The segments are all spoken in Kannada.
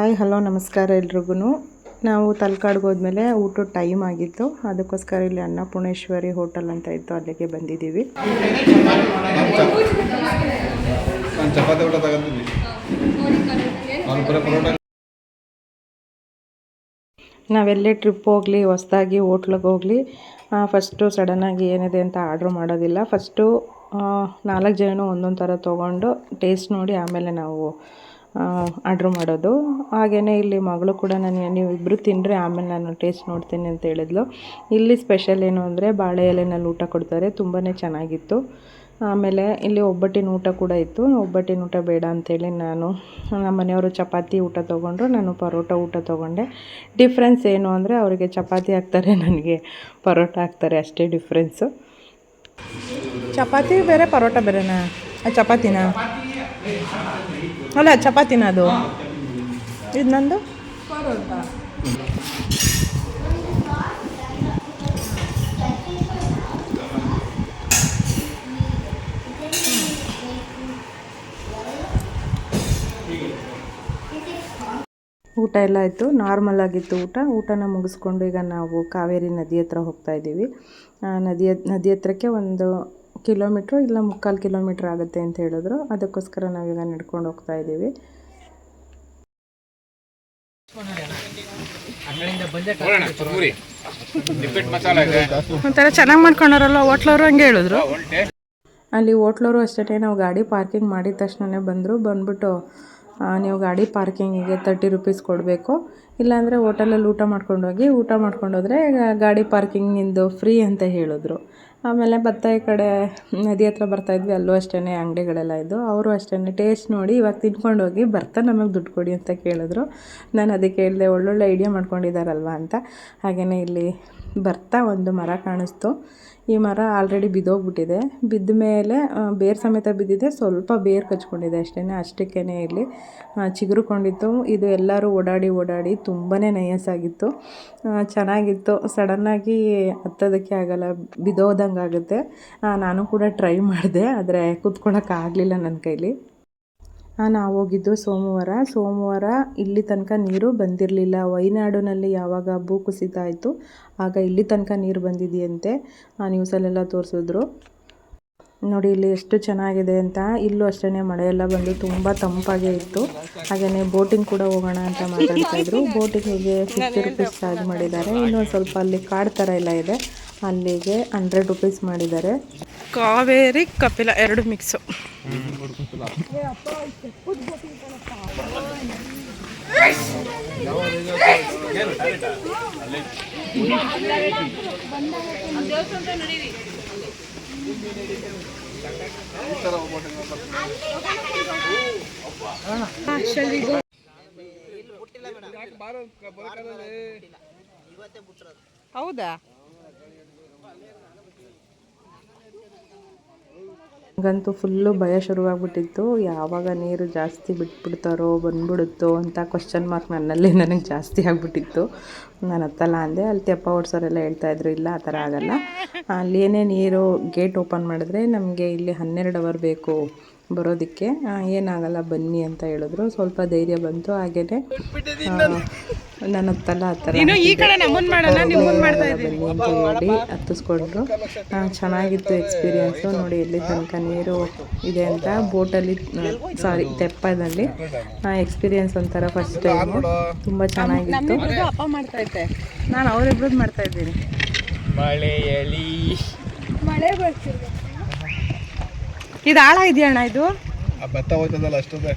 ಹಾಯ್ ಹಲೋ ನಮಸ್ಕಾರ ಎಲ್ರಿಗೂ. ನಾವು ತಲಕಾಡ್ಗೆ ಹೋದ್ಮೇಲೆ ಊಟದ ಟೈಮ್ ಆಗಿತ್ತು, ಅದಕ್ಕೋಸ್ಕರ ಇಲ್ಲಿ ಅನ್ನಪೂರ್ಣೇಶ್ವರಿ ಹೋಟೆಲ್ ಅಂತ ಇತ್ತು, ಅಲ್ಲಿಗೆ ಬಂದಿದ್ದೀವಿ. ನಾವೆಲ್ಲೇ ಟ್ರಿಪ್ ಹೋಗಲಿ, ಹೊಸ್ದಾಗಿ ಹೋಟ್ಲಿಗೆ ಹೋಗಲಿ, ಫಸ್ಟು ಸಡನ್ನಾಗಿ ಏನಿದೆ ಅಂತ ಆರ್ಡ್ರ್ ಮಾಡೋದಿಲ್ಲ. ಫಸ್ಟು 4 ಜನ ಒಂದೊಂದು ಥರ ತೊಗೊಂಡು ಟೇಸ್ಟ್ ನೋಡಿ ಆಮೇಲೆ ನಾವು ಆರ್ಡ್ರ್ ಮಾಡೋದು. ಹಾಗೆಯೇ ಇಲ್ಲಿ ಮಗಳು ಕೂಡ ನೀವು ಇಬ್ಬರು ತಿನ್ನಿರಿ, ಆಮೇಲೆ ನಾನು ಟೇಸ್ಟ್ ನೋಡ್ತೀನಿ ಅಂತ ಹೇಳಿದ್ಲು. ಇಲ್ಲಿ ಸ್ಪೆಷಲ್ ಏನು ಅಂದರೆ ಬಾಳೆ ಎಲೆನಲ್ಲಿ ಊಟ ಕೊಡ್ತಾರೆ, ತುಂಬಾ ಚೆನ್ನಾಗಿತ್ತು. ಆಮೇಲೆ ಇಲ್ಲಿ ಒಬ್ಬಟ್ಟಿನ ಊಟ ಕೂಡ ಇತ್ತು. ಒಬ್ಬಟ್ಟಿನ ಊಟ ಬೇಡ ಅಂತೇಳಿ ನಮ್ಮ ಮನೆಯವರು ಚಪಾತಿ ಊಟ ತೊಗೊಂಡ್ರು, ನಾನು ಪರೋಟ ಊಟ ತೊಗೊಂಡೆ. ಡಿಫ್ರೆನ್ಸ್ ಏನು ಅಂದರೆ ಅವರಿಗೆ ಚಪಾತಿ ಹಾಕ್ತಾರೆ, ನನಗೆ ಪರೋಟ ಹಾಕ್ತಾರೆ, ಅಷ್ಟೇ ಡಿಫ್ರೆನ್ಸು. ಚಪಾತಿ ಬೇರೆ ಪರೋಟ ಬೇರೆನಾ? ಚಪಾತಿನಾ? ಅಲ್ಲ ಚಪಾತಿನ ಅದು, ಇದು ನಂದು ಪರೋಟ. ಊಟ ಎಲ್ಲ ಆಯಿತು, ನಾರ್ಮಲ್ ಆಗಿತ್ತು ಊಟನ ಮುಗಿಸ್ಕೊಂಡು ಈಗ ನಾವು ಕಾವೇರಿ ನದಿ ಹತ್ರ ಹೋಗ್ತಾ ಇದ್ದೀವಿ. ನದಿ ಹತ್ರಕ್ಕೆ 1 ಕಿಲೋಮೀಟ್ರು ಇಲ್ಲ 3/4 ಕಿಲೋಮೀಟ್ರ್ ಆಗುತ್ತೆ ಅಂತ ಹೇಳಿದ್ರು, ಅದಕ್ಕೋಸ್ಕರ ನಾವೀಗ ನಡ್ಕೊಂಡು ಹೋಗ್ತಾ ಇದ್ದೀವಿ. ಒಂಥರ ಚೆನ್ನಾಗಿ ಮಾಡ್ಕೊಂಡಾರಲ್ಲ ಹೋಟ್ಲವರು, ಹಂಗೆ ಹೇಳಿದ್ರು. ಅಲ್ಲಿ ಹೋಟ್ಲವರು ಅಷ್ಟೇ, ನಾವು ಗಾಡಿ ಪಾರ್ಕಿಂಗ್ ಮಾಡಿದ ತಕ್ಷಣವೇ ಬಂದ್ಬಿಟ್ಟು ನೀವು ಗಾಡಿ ಪಾರ್ಕಿಂಗಿಗೆ 30 ರೂಪೀಸ್ ಕೊಡಬೇಕು, ಇಲ್ಲಾಂದರೆ ಹೋಟೆಲಲ್ಲಿ ಊಟ ಮಾಡ್ಕೊಂಡೋದ್ರೆ ಗಾಡಿ ಪಾರ್ಕಿಂಗಿಂದು ಫ್ರೀ ಅಂತ ಹೇಳಿದ್ರು. ಆಮೇಲೆ ಈ ಕಡೆ ನದಿ ಹತ್ರ ಬರ್ತಾಯಿದ್ವಿ, ಅಲ್ಲೂ ಅಷ್ಟೇ ಅಂಗಡಿಗಳೆಲ್ಲ ಇದ್ದು. ಅವರು ಅಷ್ಟೇ ಟೇಸ್ಟ್ ನೋಡಿ ಇವಾಗ ತಿನ್ಕೊಂಡೋಗಿ ನಮಗೆ ದುಡ್ಡು ಕೊಡಿ ಅಂತ ಕೇಳಿದ್ರು. ನಾನು ಅದಕ್ಕೆ ಹೇಳಿದೆ ಒಳ್ಳೊಳ್ಳೆ ಐಡಿಯಾ ಮಾಡ್ಕೊಂಡಿದ್ದಾರಲ್ವ ಅಂತ. ಹಾಗೆಯೇ ಇಲ್ಲಿ ಒಂದು ಮರ ಕಾಣಿಸ್ತು. ಈ ಮರ ಆಲ್ರೆಡಿ ಬಿದ್ದೋಗ್ಬಿಟ್ಟಿದೆ, ಬಿದ್ದ ಮೇಲೆ ಬೇರು ಸಮೇತ ಬಿದ್ದಿದೆ, ಸ್ವಲ್ಪ ಬೇರು ಕಚ್ಕೊಂಡಿದೆ ಅಷ್ಟಕ್ಕೇ ಇಲ್ಲಿ ಚಿಗುರುಕೊಂಡಿತ್ತು. ಇದು ಎಲ್ಲರೂ ಓಡಾಡಿ ತುಂಬಾ ನಯಸ್ಸಾಗಿತ್ತು, ಚೆನ್ನಾಗಿತ್ತು. ಸಡನ್ನಾಗಿ ಹತ್ತೋದಕ್ಕೆ ಆಗಲ್ಲ, ಬಿದ್ದೋದಂಗೆ ಆಗುತ್ತೆ. ನಾನು ಕೂಡ ಟ್ರೈ ಮಾಡಿದೆ, ಆದರೆ ಕೂತ್ಕೊಳ್ಳೋಕ್ಕಾಗಲಿಲ್ಲ ನನ್ನ ಕೈಲಿ. ನಾವು ಹೋಗಿದ್ದು ಸೋಮವಾರ ಇಲ್ಲಿ ತನಕ ನೀರು ಬಂದಿರಲಿಲ್ಲ. ವಯನಾಡಿನಲ್ಲಿ ಯಾವಾಗ ಭೂಕುಸಿತ ಆಯಿತು ಆಗ ಇಲ್ಲಿ ತನಕ ನೀರು ಬಂದಿದೆಯಂತೆ, ನ್ಯೂಸಲ್ಲೆಲ್ಲ ತೋರಿಸಿದ್ರು. ನೋಡಿ ಇಲ್ಲಿ ಎಷ್ಟು ಚೆನ್ನಾಗಿದೆ ಅಂತ. ಇಲ್ಲೂ ಅಷ್ಟೇ ಮಳೆಯೆಲ್ಲ ಬಂದು ತುಂಬ ತಂಪಾಗೇ ಇತ್ತು. ಹಾಗೆಯೇ ಬೋಟಿಂಗ್ ಕೂಡ ಹೋಗೋಣ ಅಂತ ಮಾತಾಡ್ತಾಯಿದ್ರು. ಬೋಟಿಂಗಿಗೆ 50 ರೂಪೀಸ್ ಚಾರ್ಜ್ ಮಾಡಿದ್ದಾರೆ. ಇನ್ನೊಂದು ಸ್ವಲ್ಪ ಅಲ್ಲಿ ಕಾಡು ಥರ ಎಲ್ಲ ಇದೆ, ಅಲ್ಲಿಗೆ 100 ರೂಪೀಸ್ ಮಾಡಿದ್ದಾರೆ. ಕಾವೇರಿ ಕಪಿಲ 2 ಮಿಕ್ಸು. ಹೌದಾ? ನನಗಂತೂ ಫುಲ್ಲು ಭಯ ಶುರುವಾಗ್ಬಿಟ್ಟಿತ್ತು, ಯಾವಾಗ ನೀರು ಜಾಸ್ತಿ ಬಿಟ್ಬಿಡ್ತಾರೋ ಬಂದ್ಬಿಡುತ್ತೋ ಅಂತ ಕ್ವಶ್ಚನ್ ಮಾರ್ಕ್ ನನಗೆ ಜಾಸ್ತಿ ಆಗಿಬಿಟ್ಟಿತ್ತು. ನಾನು ಹತ್ತಲ್ಲ ಅಂದೆ. ಅಲ್ಲಿ ತೆಪ್ಪ ಓಡಿಸೋರೆಲ್ಲ ಹೇಳ್ತಾಯಿದ್ರು ಇಲ್ಲ ಆ ಥರ ಆಗಲ್ಲ, ಅಲ್ಲಿ ಏನೇ ನೀರು ಗೇಟ್ ಓಪನ್ ಮಾಡಿದ್ರೆ ನಮಗೆ ಇಲ್ಲಿ 12 ಅವರ್ ಬೇಕು ಬರೋದಕ್ಕೆ, ಏನಾಗಲ್ಲ ಬನ್ನಿ ಅಂತ ಹೇಳಿದ್ರು. ಸ್ವಲ್ಪ ಧೈರ್ಯ ಬಂತು. ಹಾಗೆಯೇ ನಾನು ಹತ್ತಲ್ಲ ಆ ಥರ ಬನ್ನಿ ಅಂತ ಹೇಳಿ ಹತ್ತಿಸ್ಕೊಂಡ್ರು. ಚೆನ್ನಾಗಿತ್ತು ಎಕ್ಸ್ಪೀರಿಯೆನ್ಸು. ನೋಡಿ ಎಲ್ಲಿ ತನಕ ನೀರು ಇದೆ ಅಂತ ಬೋಟಲ್ಲಿ ತೆಪ್ಪದಲ್ಲಿ ಎಕ್ಸ್ಪೀರಿಯೆನ್ಸ್ ಒಂಥರ ಫಸ್ಟ್ ಟೈಮು, ತುಂಬ ಚೆನ್ನಾಗಿತ್ತು. ನಾನು ಅವರಿಬ್ರದ್ದು ಮಾಡ್ತಾಯಿದ್ದೀನಿ. ಮಳೆ ಬರ್ತಿದೆ. ಇದು ಆಳ ಇದೆಯಣ್ಣ, ಇದು ಭತ್ತ ಹೋಯ್ತದಲ್ಲ ಅಷ್ಟೇ,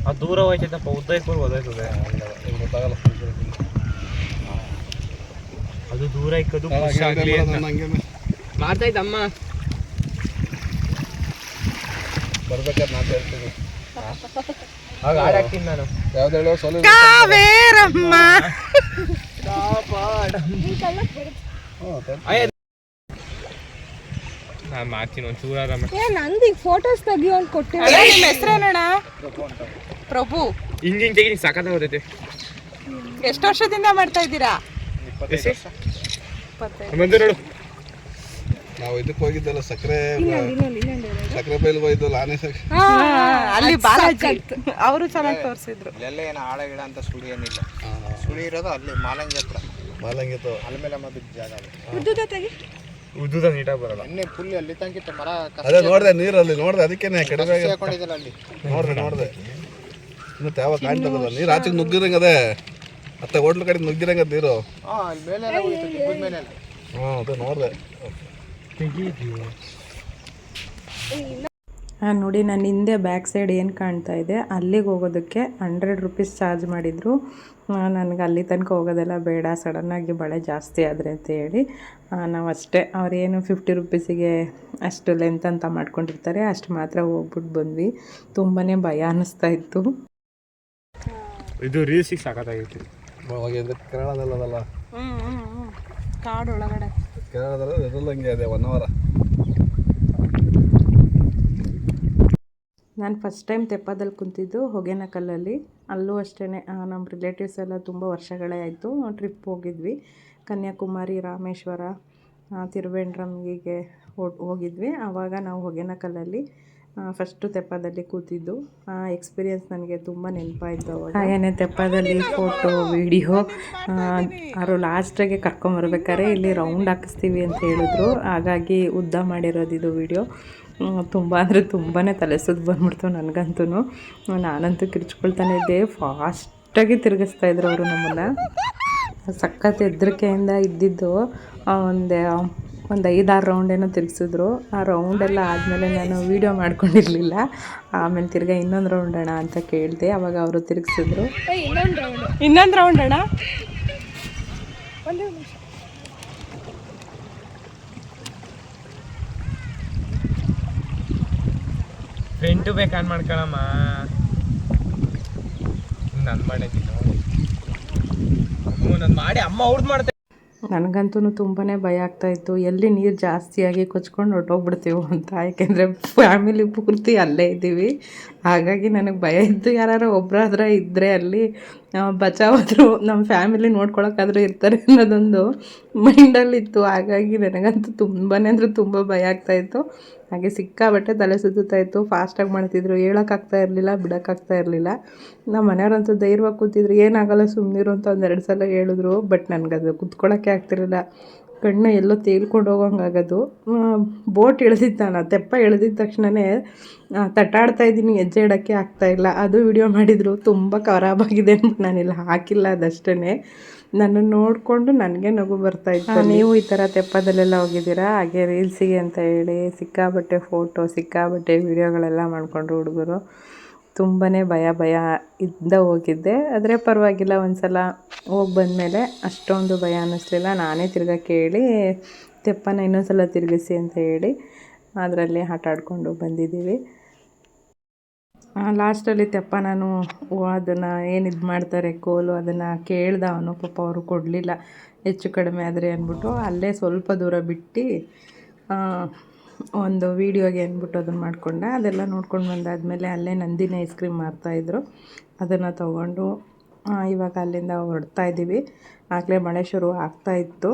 ಅದು ದೂರ ಹೋಯ್ತೈತಪ್ಪ, ಉದ್ದಕ್ಕೆ ಓದೋಯ್ತದೆ, ಗೊತ್ತಾಗಲ್ಲ. ಅದು ದೂರ ಇಕ್ಕದು ಮಾಡ್ತಾಯ್ತಮ್ಮ ಬರ್ಬೇಕಾದ್ರೆ ನಾನು ಹೇಳ್ತೀನಿ. ಆಗ ಹಾಡಾಕ್ತೀನಿ ನಾನು. ಯಾವ್ದು ಹೇಳೋ ಸೋಲು ಕಾವೇರಮ್ಮ ನಾನು ಮಾಡ್ತೀನಿ ಒಂಚೂರ. ನಂದು ಈಗ ಫೋಟೋಸ್ ತೆಗಿಯೋ ಅಂತ ಕೊಟ್ಟಿಲ್ಲ. ನಿಮ್ಮ ಹೆಸರೇನಣ್ಣ? ಪ್ರಭು. ಹಿಂಗೆ ತೆಗಿ ಸಾಕಾಗೋದೈತೆ. ಎಷ್ಟು ವರ್ಷದಿಂದ ಮಾಡ್ತಾ ಇದ್ದೀರಾ? 25 ವರ್ಷ. ಬಂದು ನೋಡು ನಾವು ಇದಕ್ಕೆ ಹೋಗಿದ್ದಲ್ಲ ಸಕ್ಕರೆ ಬೈಲ್ಗೆ ಹೋಗಿದ್ದಲ್ಲ ಆನೆ ಅಲ್ಲಿ ಬಾಲಾಜಿ ಅವರು ಚೆನ್ನಾಗಿ ತೋರಿಸಿದ್ರು. ಇಲ್ಲೆಲ್ಲ ಏನು ಆಳ ಗಿಡ ಅಂತ ಸುಳಿ ಏನಿಲ್ಲ, ಸುಳಿ ಇರೋದು ಅಲ್ಲಿ ಮಾಲಂಗಿ ಹತ್ರ. ಮಾಲಂಗಿ ಅಲ್ಲಿ ಮೇಲೆ ಮದ್ದು ಜಾಗ ಉದ್ದುದ ನೀಟಾಗಿ ಬರಲ್ಲ. ಎಣ್ಣೆ ಫುಲ್ ಅಲ್ಲಿ ತಂಗಿತ್ತು ಮರ. ಅದೇ ನೋಡಿದೆ ನೀರಲ್ಲಿ ನೋಡಿದೆ, ಅದಕ್ಕೇನೆ ಕಡಿಮೆ ಹಾಕೊಂಡಿದ್ದಲ್ಲ ಅಲ್ಲಿ. ನೋಡಿದೆ ಇನ್ನು ಯಾವಾಗ ಕಾಣ್ತದಲ್ಲ ನೀರು ಆಚೆಗೆ ನುಗ್ಗಿರಂಗೆ ಅದೇ ಮತ್ತೆ ಹೋಟ್ಲ್ ಕಡೆ ನುಗ್ಗಿರಂಗೆ ನೀರು. ಅಲ್ಲಿ ಮೇಲೆ ಹೋಯ್ತು ದಿಬ್ಬದ ಮೇಲೆ. ಅದೇ ನೋಡಿದೆ. ನೋಡಿ ನನ್ನ ಹಿಂದೆ ಬ್ಯಾಕ್ ಸೈಡ್ ಏನು ಕಾಣ್ತಾ ಇದೆ ಅಲ್ಲಿಗೆ ಹೋಗೋದಕ್ಕೆ 100 ರೂಪೀಸ್ ಚಾರ್ಜ್ ಮಾಡಿದರು. ನನಗೆ ಅಲ್ಲಿ ತನಕ ಹೋಗೋದೆಲ್ಲ ಬೇಡ, ಸಡನ್ನಾಗಿ ಬಳೆ ಜಾಸ್ತಿ ಆದರೆ ಅಂತ ಹೇಳಿ ನಾವು ಅಷ್ಟೇ ಅವರೇನು 50 ರೂಪೀಸಿಗೆ ಅಷ್ಟು ಲೆಂತ್ ಅಂತ ಮಾಡ್ಕೊಂಡಿರ್ತಾರೆ ಅಷ್ಟು ಮಾತ್ರ ಹೋಗ್ಬಿಟ್ಟು ಬಂದ್ವಿ. ತುಂಬಾ ಭಯ ಅನ್ನಿಸ್ತಾ ಇತ್ತು. ಇದು ರೀಲ್ಸಿಗೆ ಸಾಕಾಗಿತ್ತು. ಕೇರಳದಲ್ಲದಲ್ಲ, ಕಾಡು ಒಳಗಡೆ ಕೇರಳದಲ್ಲಿ ಇರಲ್ಲಂಗೆ ಅದೇ 1 ಅವರ್. ನಾನು ಫಸ್ಟ್ ಟೈಮ್ ತೆಪ್ಪದಲ್ಲಿ ಕುಂತಿದ್ದು ಹೊಗೇನಕಲ್ಲಲ್ಲಿ. ಅಲ್ಲೂ ಅಷ್ಟೇ ನಮ್ಮ ರಿಲೇಟಿವ್ಸ್ ಎಲ್ಲ ತುಂಬ ವರ್ಷಗಳೇ ಆಯಿತು ಟ್ರಿಪ್ ಹೋಗಿದ್ವಿ. ಕನ್ಯಾಕುಮಾರಿ, ರಾಮೇಶ್ವರ, ತಿರುವೆಂಡ್ರಮ್ಗೆ ಹೋಗಿದ್ವಿ. ಆವಾಗ ನಾವು ಹೊಗೇನಕಲ್ಲಲ್ಲಿ ಫಸ್ಟು ತೆಪ್ಪದಲ್ಲಿ ಕೂತಿದ್ದು. ಆ ಎಕ್ಸ್ಪೀರಿಯೆನ್ಸ್ ನನಗೆ ತುಂಬ ನೆನಪಾಯಿತು. ಹಾಗೆಯೇ ತೆಪ್ಪದಲ್ಲಿ ಫೋಟೋ ವಿಡಿಯೋ ಅವರು ಲಾಸ್ಟಾಗೆ ಕರ್ಕೊಂಬರ್ಬೇಕಾದ್ರೆ ಇಲ್ಲಿ ರೌಂಡ್ ಹಾಕಿಸ್ತೀವಿ ಅಂತ ಹೇಳಿದ್ರು. ಹಾಗಾಗಿ ಉದ್ದ ಮಾಡಿರೋದು ಇದು ವಿಡಿಯೋ. ತುಂಬ ಅಂದರೆ ತುಂಬಾ ತಲೆ ಸುತ್ತು ಬಂದ್ಬಿಡ್ತು ನನಗಂತೂ. ನಾನಂತೂ ಕಿರ್ಚ್ಕೊಳ್ತಾನೆ ಇದ್ದೆ. ಫಾಸ್ಟಾಗಿ ತಿರುಗಿಸ್ತಾಯಿದ್ರು ಅವರು ನಮ್ಮನ್ನು. ಸಖತ್ ಹೆದರಿಕೆಯಿಂದ ಇದ್ದಿದ್ದು ಒಂದು 5-6 ರೌಂಡ್ ಏನೋ ತಿರುಗಿಸಿದ್ರು. ಆ ರೌಂಡೆಲ್ಲ ಆದಮೇಲೆ ನಾನು ವೀಡಿಯೋ ಮಾಡ್ಕೊಂಡಿರಲಿಲ್ಲ. ಆಮೇಲೆ ತಿರ್ಗಿ ಇನ್ನೊಂದು ರೌಂಡ್ ಅಣ್ಣ ಅಂತ ಕೇಳಿದೆ. ಆವಾಗ ಅವರು ತಿರುಗಿಸಿದ್ರು. ಇನ್ನೊಂದು ರೌಂಡ್ ಅಣ್ಣ. ಫ್ರೆಂಟು ಬೇಕಾನ್ ಮಾಡ್ಕೊಳಮ್ಮ. ನಾನು ಮಾಡಿದ್ದೀನಿ ಅಮ್ಮ, ನಾನು ಮಾಡಿ ಅಮ್ಮ ಅವ್ರದ್ದು ಮಾಡ್ತೇನೆ. ನನಗಂತೂ ತುಂಬಾ ಭಯ ಆಗ್ತಾಯಿತ್ತು, ಎಲ್ಲಿ ನೀರು ಜಾಸ್ತಿಯಾಗಿ ಕೊಚ್ಕೊಂಡು ಹೊರಟೋಗ್ಬಿಡ್ತೀವೋ ಅಂತ. ಯಾಕೆಂದರೆ ಫ್ಯಾಮಿಲಿ ಪೂರ್ತಿ ಅಲ್ಲೇ ಇದ್ದೀವಿ. ಹಾಗಾಗಿ ನನಗೆ ಭಯ ಇದ್ದು ಯಾರು ಒಬ್ಬರಾದ್ರೆ ಇದ್ದರೆ ಅಲ್ಲಿ ಬಚಾವಾದ್ರು, ನಮ್ಮ ಫ್ಯಾಮಿಲಿ ನೋಡ್ಕೊಳಕ್ಕಾದ್ರೂ ಇರ್ತಾರೆ ಅನ್ನೋದೊಂದು ಮೈಂಡಲ್ಲಿತ್ತು. ಹಾಗಾಗಿ ನನಗಂತೂ ತುಂಬಾ ಅಂದರೆ ತುಂಬ ಭಯ ಆಗ್ತಾಯಿತ್ತು. ಹಾಗೆ ಸಿಕ್ಕಾಬಟ್ಟೆ ತಲೆ ಸುತ್ತಾಯಿತ್ತು. ಫಾಸ್ಟಾಗಿ ಮಾಡ್ತಿದ್ರು, ಹೇಳೋಕ್ಕಾಗ್ತಾ ಇರಲಿಲ್ಲ, ಬಿಡೋಕ್ಕಾಗ್ತಾ ಇರಲಿಲ್ಲ. ನಮ್ಮ ಮನೆಯವ್ರಂತೂ ಧೈರ್ಯವಾಗಿ ಕೂತಿದ್ರು, ಏನಾಗಲ್ಲ ಸುಮ್ಮನಿರು ಅಂತ 1-2 ಸಲ ಹೇಳಿದ್ರು. ಬಟ್ ನನಗದು ಕುತ್ಕೊಳ್ಳೋಕ್ಕೆ ಆಗ್ತಿರಲಿಲ್ಲ. ಕಣ್ಣು ಎಲ್ಲೋ ತೇಲ್ಕೊಂಡು ಹೋಗೋಂಗಾಗೋದು. ಬೋಟ್ ಇಳಿದಿದ್ದು ನಾನು, ತೆಪ್ಪ ಇಳಿದಿದ್ದ ತಕ್ಷಣವೇ ತಟ್ಟಾಡ್ತಾ ಇದ್ದೀನಿ, ಹೆಜ್ಜೆ ಇಡೋಕ್ಕೆ ಆಗ್ತಾಯಿಲ್ಲ. ಅದು ವಿಡಿಯೋ ಮಾಡಿದರು. ತುಂಬ ಖರಾಬಾಗಿದೆ ಅಂದ್ಬಿಟ್ಟು ನಾನಿಲ್ಲ ಹಾಕಿಲ್ಲ. ಅದಷ್ಟೇ ನನ್ನನ್ನು ನೋಡಿಕೊಂಡು ನನಗೆ ನಗು ಬರ್ತಾಯಿತ್ತು. ನೀವು ಈ ಥರ ತೆಪ್ಪದಲ್ಲೆಲ್ಲ ಹೋಗಿದ್ದೀರಾ? ಹಾಗೆ ರೀಲ್ಸಿಗೆ ಅಂತ ಹೇಳಿ ಸಿಕ್ಕಾಬಟ್ಟೆ ಫೋಟೋ, ಸಿಕ್ಕಾಬಟ್ಟೆ ವೀಡಿಯೋಗಳೆಲ್ಲ ಮಾಡಿಕೊಂಡ್ರು ಹುಡುಗರು. ತುಂಬಾ ಭಯ ಇಂದ ಹೋಗಿದ್ದೆ. ಆದರೆ ಪರವಾಗಿಲ್ಲ, ಒಂದು ಸಲ ಹೋಗಿ ಬಂದಮೇಲೆ ಅಷ್ಟೊಂದು ಭಯ ಅನ್ನಿಸ್ಲಿಲ್ಲ. ನಾನೇ ತಿರ್ಗಾ ಕೇಳಿ ತೆಪ್ಪನ ಇನ್ನೊಂದು ಸಲ ತಿರುಗಿಸಿ ಅಂತ ಹೇಳಿ ಅದರಲ್ಲಿ ಆಟ ಆಡಿಕೊಂಡು ಬಂದಿದ್ದೀವಿ. ಲಾಸ್ಟಲ್ಲಿ ತೆಪ್ಪ ನಾನು ಅದನ್ನು ಏನು ಇದು ಮಾಡ್ತಾರೆ ಕೋಲು, ಅದನ್ನು ಕೇಳ್ದೆ. ಅವನು ಪಾಪ ಅವರು ಕೊಡಲಿಲ್ಲ, ಹೆಚ್ಚು ಕಡಿಮೆ ಆದರೆ ಅಂದ್ಬಿಟ್ಟು ಅಲ್ಲೇ ಸ್ವಲ್ಪ ದೂರ ಬಿಟ್ಟು ಒಂದು ವೀಡಿಯೋಗೆ ಅಂದ್ಬಿಟ್ಟು ಅದನ್ನು ಮಾಡಿಕೊಂಡೆ. ಅದೆಲ್ಲ ನೋಡ್ಕೊಂಡು ಬಂದಾದಮೇಲೆ ಅಲ್ಲೇ ನಂದಿನಿ ಐಸ್ ಕ್ರೀಮ್ ಮಾರ್ತಾಯಿದ್ರು. ಅದನ್ನು ತೊಗೊಂಡು ಇವಾಗ ಅಲ್ಲಿಂದ ಹೊರಡ್ತಾ ಇದ್ದೀವಿ. ಆಗಲೇ ಮಳೆ ಶುರು ಆಗ್ತಾಯಿತ್ತು.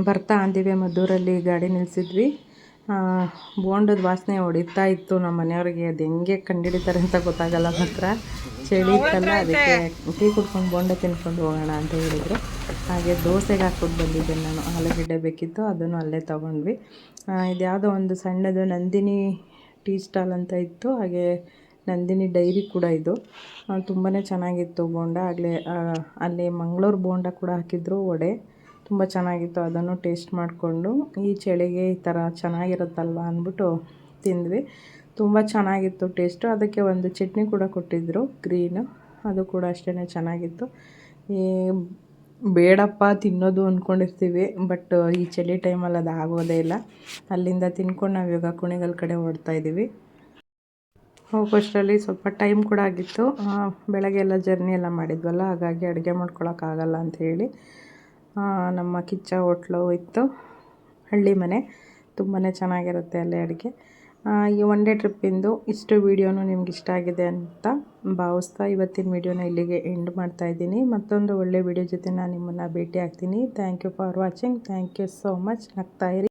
ಬರ್ತಾ ಅಂದಿವೆ ಮದ್ದೂರಲ್ಲಿ ಗಾಡಿ ನಿಲ್ಲಿಸಿದ್ವಿ. ಬೋಂಡದ ವಾಸನೆ ಹೊಡಿತಾ ಇತ್ತು ನಮ್ಮ ಮನೆಯವ್ರಿಗೆ. ಅದು ಹೆಂಗೆ ಕಂಡುಹಿಡಿತಾರೆ ಅಂತ ಗೊತ್ತಾಗಲ್ಲ. ಮಾತ್ರ ಚಳಿ ಇತ್ತಲ್ಲ, ಅದಕ್ಕೆ ಟೀ ಕುಡ್ಕೊಂಡು ಬೋಂಡ ತಿನ್ಕೊಂಡು ಹೋಗೋಣ ಅಂತ ಹೇಳಿದರು. ಹಾಗೆ ದೋಸೆಗೆ ಹಾಕ್ಬಿಟ್ಟು ಬಂದಿದ್ದೆ ನಾನು. ಆಲೂಗಡ್ಡೆ ಬೇಕಿತ್ತು, ಅದನ್ನು ಅಲ್ಲೇ ತೊಗೊಂಡ್ವಿ. ಇದು ಯಾವುದೋ ಒಂದು ಸಣ್ಣದು ನಂದಿನಿ ಟೀ ಸ್ಟಾಲ್ ಅಂತ ಇತ್ತು. ಹಾಗೆ ನಂದಿನಿ ಡೈರಿ ಕೂಡ ಇದು. ತುಂಬಾ ಚೆನ್ನಾಗಿತ್ತು ಬೋಂಡ. ಆಗಲೇ ಅಲ್ಲಿ ಮಂಗಳೂರು ಬೋಂಡ ಕೂಡ ಹಾಕಿದ್ರು, ವಡೆ ತುಂಬ ಚೆನ್ನಾಗಿತ್ತು. ಅದನ್ನು ಟೇಸ್ಟ್ ಮಾಡಿಕೊಂಡು ಈ ಚಳಿಗೆ ಈ ಥರ ಚೆನ್ನಾಗಿರುತ್ತಲ್ವ ಅಂದ್ಬಿಟ್ಟು ತಿಂದ್ವಿ. ತುಂಬ ಚೆನ್ನಾಗಿತ್ತು ಟೇಸ್ಟು. ಅದಕ್ಕೆ ಒಂದು ಚಟ್ನಿ ಕೂಡ ಕೊಟ್ಟಿದ್ದರು, ಗ್ರೀನು. ಅದು ಕೂಡ ಅಷ್ಟೇ ಚೆನ್ನಾಗಿತ್ತು. ಬೇಡಪ್ಪ ತಿನ್ನೋದು ಅಂದ್ಕೊಂಡಿರ್ತೀವಿ, ಬಟ್ ಈ ಚಳಿ ಟೈಮಲ್ಲಿ ಅದು ಆಗೋದೇ ಇಲ್ಲ. ಅಲ್ಲಿಂದ ತಿನ್ಕೊಂಡು ನಾವು ಇವಾಗ ಕುಣಿಗಲ್ ಕಡೆ ಹೊರಡ್ತಾಯಿದ್ದೀವಿ. ಹೋಗೋಷ್ಟರಲ್ಲಿ ಸ್ವಲ್ಪ ಟೈಮ್ ಕೂಡ ಆಗಿತ್ತು. ಬೆಳಗ್ಗೆ ಎಲ್ಲ ಜರ್ನಿ ಎಲ್ಲ ಮಾಡಿದ್ವಲ್ಲ, ಹಾಗಾಗಿ ಅಡುಗೆ ಮಾಡ್ಕೊಳಕ್ಕಾಗಲ್ಲ ಅಂಥೇಳಿ ನಮ್ಮ ಕಿಚ್ಚ ಹೋಟ್ಲು ಇತ್ತು, ಹಳ್ಳಿ ಮನೆ. ತುಂಬಾ ಚೆನ್ನಾಗಿರುತ್ತೆ ಅಲ್ಲಿ ಅಡುಗೆ. ಈ ಒನ್ ಡೇ ಟ್ರಿಪ್ಪಿಂದು ಇಷ್ಟು ವೀಡಿಯೋನು ನಿಮ್ಗೆ ಇಷ್ಟ ಆಗಿದೆ ಅಂತ ಭಾವಿಸ್ತಾ ಇವತ್ತಿನ ವೀಡಿಯೋನ ಇಲ್ಲಿಗೆ ಎಂಡ್ ಮಾಡ್ತಾಯಿದ್ದೀನಿ. ಮತ್ತೊಂದು ಒಳ್ಳೆ ವೀಡಿಯೋ ಜೊತೆ ನಾನು ನಿಮ್ಮನ್ನು ಭೇಟಿ ಆಗ್ತೀನಿ. Thank you for watching. Thank you so much. ನಗ್ತಾಯಿರಿ.